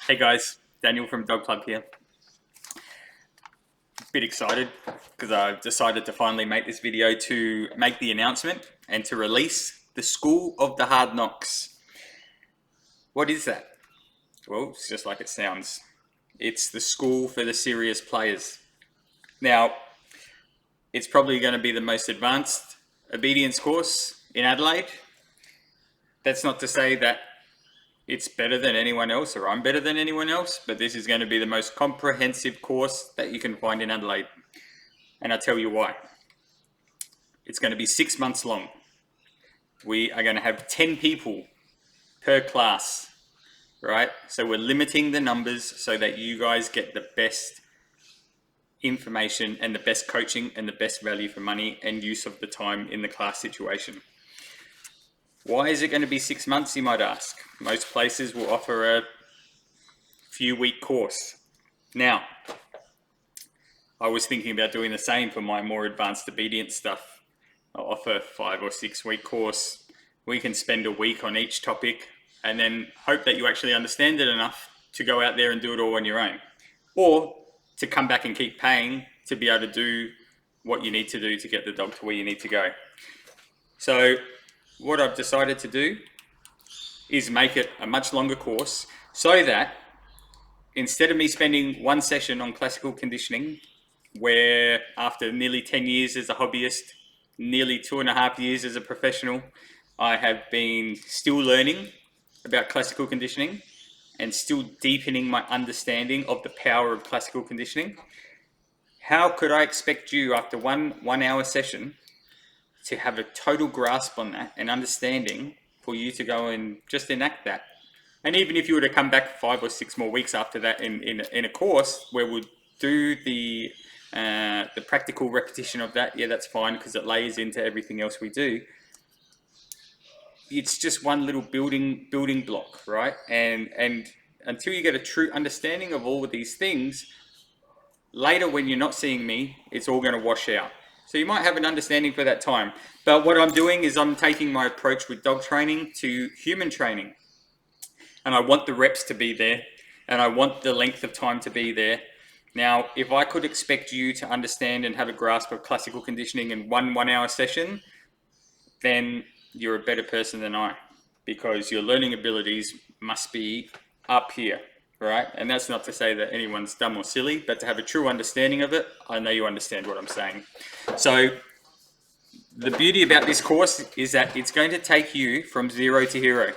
Hey guys, Daniel from Dog Club here. Bit excited because I've decided to finally make this video to make the announcement and to release the School of the Hard Knocks. What is that? Well, it's just like it sounds. It's the school for the serious players. Now, it's probably going to be the most advanced obedience course in Adelaide. That's not to say that it's better than anyone else or I'm better than anyone else, but this is going to be the most comprehensive course that you can find in Adelaide. And I'll tell you why. It's going to be 6 months long. We are going to have 10 people per class, right? So we're limiting the numbers so that you guys get the best information and the best coaching and the best value for money and use of the time in the class situation. Why is it going to be 6 months, you might ask? Most places will offer a few week course. Now, I was thinking about doing the same for my more advanced obedience stuff. I'll offer a 5 or 6 week course. We can spend a week on each topic and then hope that you actually understand it enough to go out there and do it all on your own. Or to come back and keep paying to be able to do what you need to do to get the dog to where you need to go. So what I've decided to do is make it a much longer course so that instead of me spending one session on classical conditioning, where after nearly 10 years as a hobbyist, nearly 2.5 years as a professional, I have been still learning about classical conditioning and still deepening my understanding of the power of classical conditioning. How could I expect you after one hour session to have a total grasp on that and understanding for you to go and just enact that? And even if you were to come back 5 or 6 more weeks after that in a course where we'll do the practical repetition of that, yeah, that's fine because it lays into everything else we do. It's just one little building block, right? And until you get a true understanding of all of these things, later when you're not seeing me, it's all going to wash out. So you might have an understanding for that time. But what I'm doing is I'm taking my approach with dog training to human training. And I want the reps to be there, and I want the length of time to be there. Now, if I could expect you to understand and have a grasp of classical conditioning in one hour session, then you're a better person than I, because your learning abilities must be up here, right? And that's not to say that anyone's dumb or silly, but to have a true understanding of it, I know you understand what I'm saying. So the beauty about this course is that it's going to take you from zero to hero.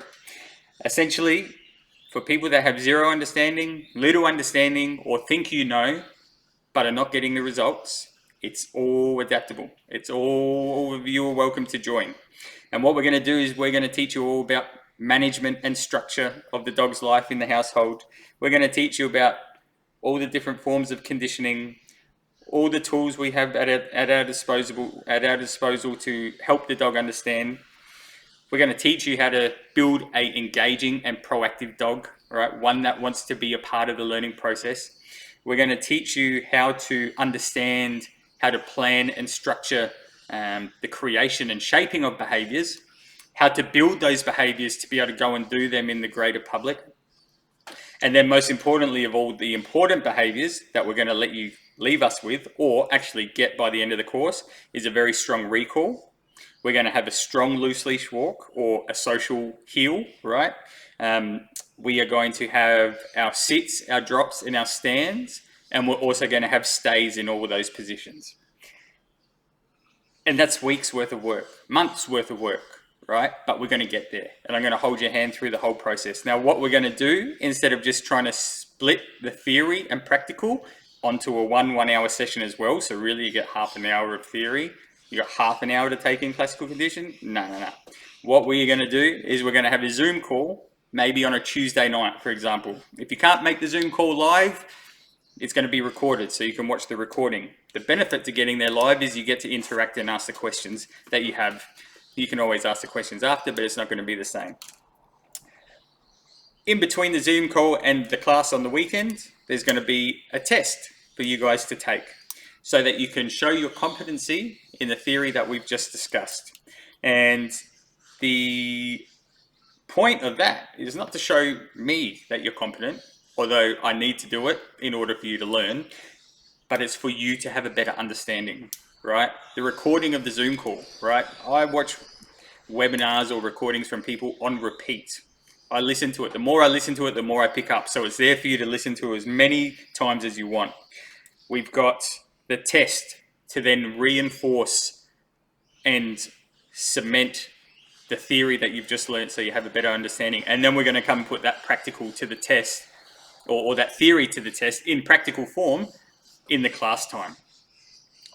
Essentially, for people that have zero understanding, little understanding, or think you know, but are not getting the results, it's all adaptable. It's all of you are welcome to join. And what we're going to do is we're going to teach you all about management and structure of the dog's life in the household. We're going to teach you about all the different forms of conditioning, all the tools we have at our disposal to help the dog understand. We're going to teach you how to build a engaging and proactive dog, right? One that wants to be a part of the learning process. We're going to teach you how to understand how to plan and structure the creation and shaping of behaviors, how to build those behaviors to be able to go and do them in the greater public. And then most importantly of all, the important behaviors that we're going to let you leave us with or actually get by the end of the course is a very strong recall. We're going to have a strong loose leash walk or a social heel, right? We are going to have our sits, our drops, and our stands, and we're also going to have stays in all of those positions. And that's weeks worth of work, months worth of work, right? But we're going to get there, and I'm going to hold your hand through the whole process. Now, what we're going to do, instead of just trying to split the theory and practical onto a one hour session as well, so really you get half an hour of theory, you got half an hour to take in classical condition. No. What we're going to do is we're going to have a Zoom call, maybe on a Tuesday night, for example. If you can't make the Zoom call live, it's going to be recorded, so you can watch the recording. The benefit to getting there live is you get to interact and ask the questions that you have. You can always ask the questions after, but it's not going to be the same. In between the Zoom call and the class on the weekend, there's going to be a test for you guys to take so that you can show your competency in the theory that we've just discussed. And the point of that is not to show me that you're competent although I need to do it in order for you to learn, but it's for you to have a better understanding, right? The recording of the Zoom call, right? I watch webinars or recordings from people on repeat. I listen to it. The more I listen to it, the more I pick up. So it's there for you to listen to as many times as you want. We've got the test to then reinforce and cement the theory that you've just learned so you have a better understanding. And then we're going to come and put that practical to the test, or that theory to the test in practical form in the class time.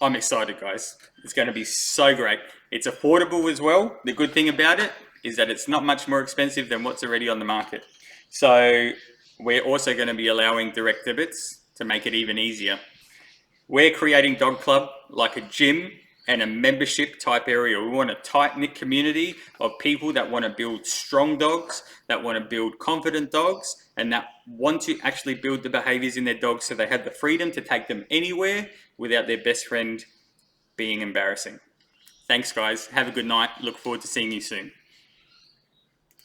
I'm excited, guys. It's going to be so great. It's affordable as well. The good thing about it is that it's not much more expensive than what's already on the market. So we're also going to be allowing direct debits to make it even easier. We're creating Dog Club like a gym and a membership type area. We want a tight-knit community of people that want to build strong dogs, that want to build confident dogs, and that want to actually build the behaviors in their dogs so they have the freedom to take them anywhere without their best friend being embarrassing. Thanks, guys. Have a good night. Look forward to seeing you soon.